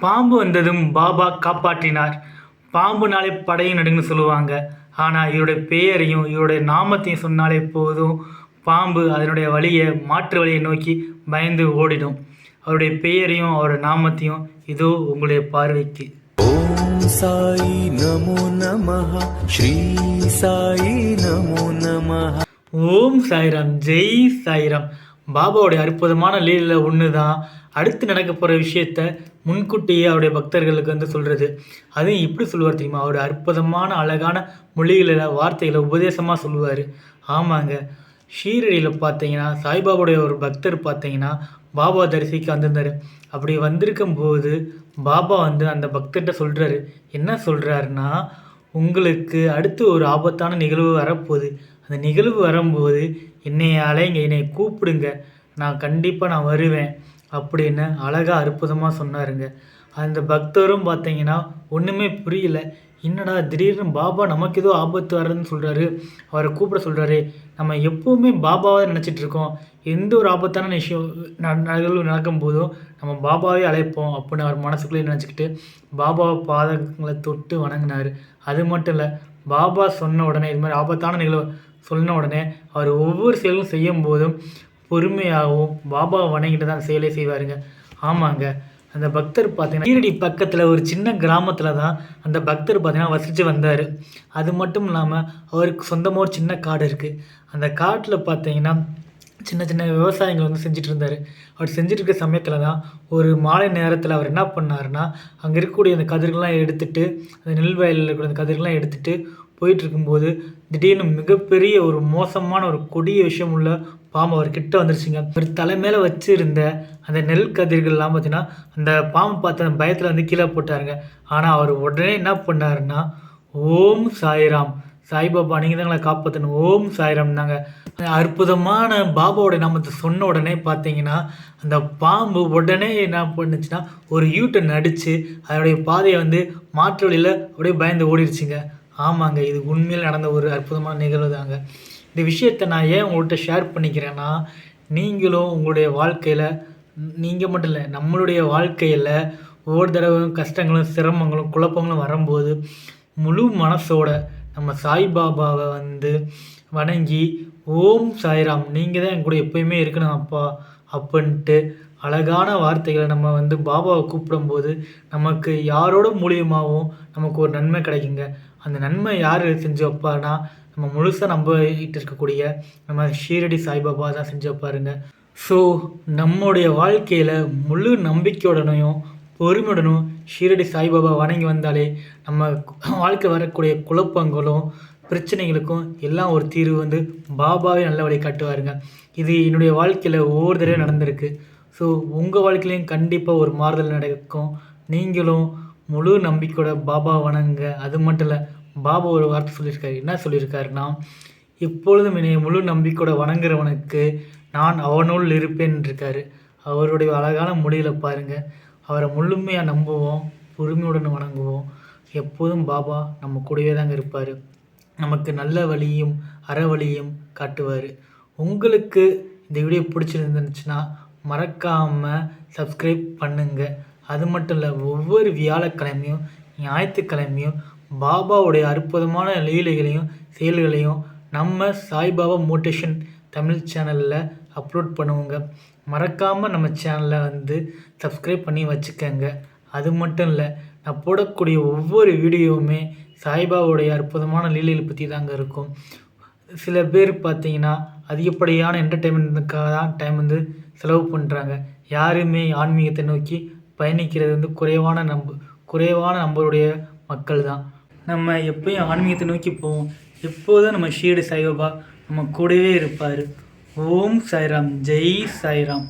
பாம்பு வந்ததும் பாபா காப்பாற்றினார். பாம்புனாலே படையும் நடுங்கன்னு சொல்லுவாங்க. ஆனால் இவருடைய பெயரையும் இவருடைய நாமத்தையும் சொன்னாலே போதும், பாம்பு அதனுடைய வழியை மாற்று வழியை நோக்கி பயந்து ஓடிடும். அவருடைய பெயரையும் அவருடைய நாமத்தையும் இதோ உங்களுடைய பார்வைக்கு. ஓம் சாயி நமோ நமஹ, ஸ்ரீ சாயி நமோ நமஹ. ஓம் சாய்ராம், ஜெய் சாய்ராம். பாபாவுடைய அற்புதமான லீலையில் ஒன்று தான் அடுத்து நடக்க போகிற விஷயத்த முன்கூட்டியே அவருடைய பக்தர்களுக்கு வந்து சொல்கிறது. அதுவும் எப்படி சொல்லுவார் தெரியுமா? அவருடைய அற்புதமான அழகான மொழிகளில் வார்த்தைகளை உபதேசமாக சொல்லுவார். ஆமாங்க, ஷீரடியில் பார்த்தீங்கன்னா சாய்பாபாவுடைய ஒரு பக்தர் பார்த்தீங்கன்னா பாபா தரிசிக்க வந்திருந்தார். அப்படி வந்திருக்கும் போது பாபா வந்து அந்த பக்தர்கிட்ட சொல்கிறாரு. என்ன சொல்கிறாருன்னா, உங்களுக்கு அடுத்து ஒரு ஆபத்தான நிகழ்வு வரப்போகுது. அந்த நிகழ்வு வரும்போது என்னை அலைங்க, என்னை கூப்பிடுங்க, நான் கண்டிப்பாக வருவேன் அப்படின்னு அழகாக அற்புதமாக சொன்னாருங்க. அந்த பக்தரும் பார்த்தீங்கன்னா ஒன்றுமே புரியல. என்னடா திடீர்னு பாபா நமக்கு ஏதோ ஆபத்து வர்றதுன்னு சொல்கிறாரு, அவரை கூப்பிட சொல்கிறாரு. நம்ம எப்போவுமே பாபாவை நினச்சிட்ருக்கோம். எந்த ஒரு ஆபத்தான விஷயம் நிகழ்வு நடக்கும்போதும் நம்ம பாபாவே அழைப்போம் அப்படின்னு அவர் மனசுக்குள்ளேயே நினச்சிக்கிட்டு பாபாவை பாதங்களை தொட்டு வணங்கினார். அது மட்டும் இல்லை, பாபா சொன்ன உடனே இது மாதிரி ஆபத்தான நிகழ்வு சொன்ன உடனே அவர் ஒவ்வொரு செயலும் செய்யும் போதும் பொறுமையாகவும் பாபாவை வணங்கிட்டு தான் செயலே செய்வாருங்க. ஆமாங்க, அந்த பக்தர் பார்த்தீங்கன்னா ஷீரடி பக்கத்தில் ஒரு சின்ன கிராமத்தில் தான் அந்த பக்தர் பார்த்தீங்கன்னா வசித்து வந்தார். அது மட்டும் இல்லாமல் அவருக்கு சொந்தமாக ஒரு சின்ன காடு இருக்குது. அந்த காட்டில் பார்த்தீங்கன்னா சின்ன சின்ன விவசாயங்கள் வந்து செஞ்சுட்டு இருந்தார். அவர் செஞ்சுட்டு இருக்க சமயத்தில் தான் ஒரு மாலை நேரத்தில் அவர் என்ன பண்ணாருன்னா, அங்கே இருக்கக்கூடிய அந்த கதிர்கள்லாம் எடுத்துகிட்டு, அந்த நெல் வயலில் இருக்கிற அந்த கதிர்கள்லாம் எடுத்துகிட்டு போயிட்டு இருக்கும்போது திடீர்னு மிகப்பெரிய ஒரு மோசமான ஒரு கொடிய விஷயம் உள்ள பாம்பு அவர் கிட்ட வந்துருச்சுங்க. அவர் தலை மேலே வச்சுருந்த அந்த நெல் கதிர்கள்லாம் பார்த்தீங்கன்னா அந்த பாம்பு பார்த்த அந்த பயத்தில் வந்து கீழே போட்டாருங்க. ஆனால் அவர் உடனே என்ன பண்ணாருன்னா, ஓம் சாய்ராம், சாய்பாபா நீங்கள் தான் எங்களை காப்பாற்றணும், ஓம் சாய்ராம் தாங்க. அற்புதமான பாபாவோடைய நாமத்தை சொன்ன உடனே பார்த்தீங்கன்னா அந்த பாம்பு உடனே என்ன பண்ணுச்சுன்னா ஒரு யூட்டன் அடித்து அதனுடைய பாதையை வந்து மாற்று வழியில் அப்படியே பயந்து ஓடிடுச்சுங்க. ஆமாங்க, இது உண்மையில் நடந்த ஒரு அற்புதமான நிகழ்வு தாங்க. இந்த விஷயத்தை நான் ஏன் உங்கள்கிட்ட ஷேர் பண்ணிக்கிறேன்னா, நீங்களும் உங்களுடைய வாழ்க்கையில், நீங்கள் மட்டும் இல்லை, நம்மளுடைய வாழ்க்கையில் ஒவ்வொரு தடவையும் கஷ்டங்களும் சிரமங்களும் குழப்பங்களும் வரும்போது முழு மனசோட நம்ம சாய்பாபாவை வந்து வணங்கி, ஓம் சாய்ராம், நீங்கள் தான் என் கூட எப்போயுமே இருக்கணும் அப்பா அப்படின்ட்டு அழகான வார்த்தைகளை நம்ம வந்து பாபாவை கூப்பிடும்போது நமக்கு யாரோட மூலியமாகவும் நமக்கு ஒரு நன்மை கிடைக்குங்க. அந்த நன்மை யார் செஞ்சு வைப்பார்னா, நம்ம முழுசாக நம்பிட்டு இருக்கக்கூடிய நம்ம ஷீரடி சாய்பாபா தான் செஞ்சு வைப்பாருங்க. ஸோ நம்முடைய வாழ்க்கையில் முழு நம்பிக்கையுடனும் பொறுமையுடனும் ஷீரடி சாய்பாபா வணங்கி வந்தாலே நம்ம வாழ்க்கை வரக்கூடிய குழப்பங்களும் பிரச்சனைகளுக்கும் எல்லாம் ஒரு தீர்வு வந்து பாபாவே நல்ல வழி காட்டுவாருங்க. இது என்னுடைய வாழ்க்கையில் ஒவ்வொரு தடவை நடந்திருக்கு. ஸோ உங்கள் வாழ்க்கையிலையும் கண்டிப்பாக ஒரு மாறுதல் நடக்கும். நீங்களும் முழு நம்பிக்கையோட பாபா வணங்குங்க. அது மட்டும் இல்லை, பாபா ஒரு வார்த்தை சொல்லியிருக்காரு. என்ன சொல்லியிருக்காருன்னா, இப்பொழுதும் என்னை முழு நம்பிக்கையோட வணங்குறவனுக்கு நான் அவனுள் இருப்பேன் இருக்காரு. அவருடைய அழகான மொழியில் பாருங்கள். அவரை முழுமையாக நம்புவோம், பொறுமையுடன் வணங்குவோம். எப்போதும் பாபா நம்ம கூடவே தாங்க இருப்பார். நமக்கு நல்ல வழியும் அறவழியும் காட்டுவார். உங்களுக்கு இந்த வீடியோ பிடிச்சிருந்துச்சுன்னா மறக்காமல் சப்ஸ்கிரைப் பண்ணுங்கள். அது மட்டும் இல்லை, ஒவ்வொரு வியாழக்கிழமையும் ஞாயிற்றுக்கிழமையும் பாபாவுடைய அற்புதமான லீலைகளையும் செயல்களையும் நம்ம சாய்பாபா மோட்டிவேஷன் தமிழ் சேனலில் அப்லோட் பண்ணுவோங்க. மறக்காமல் நம்ம சேனலை வந்து சப்ஸ்கிரைப் பண்ணி வச்சுக்கோங்க. அது மட்டும் இல்லை, நான் போடக்கூடிய ஒவ்வொரு வீடியோவுமே சாய்பாபாவுடைய அற்புதமான லீலைகளை பற்றி தாங்க இருக்கும். சில பேர் பார்த்தீங்கன்னா அதிகப்படியான என்டர்டெயின்மெண்ட்டுக்காக தான் டைம் வந்து செலவு பண்ணுறாங்க. யாருமே ஆன்மீகத்தை நோக்கி பயணிக்கிறது வந்து குறைவான நம்பருடைய மக்கள் தான். நம்ம எப்பயும் ஆன்மீகத்தை நோக்கி போவோம். எப்போதும் நம்ம ஷீரடி சாய்பாபா நம்ம கூடவே இருப்பார். ஓம் சாய்ராம், ஜெய் சாய்ராம்.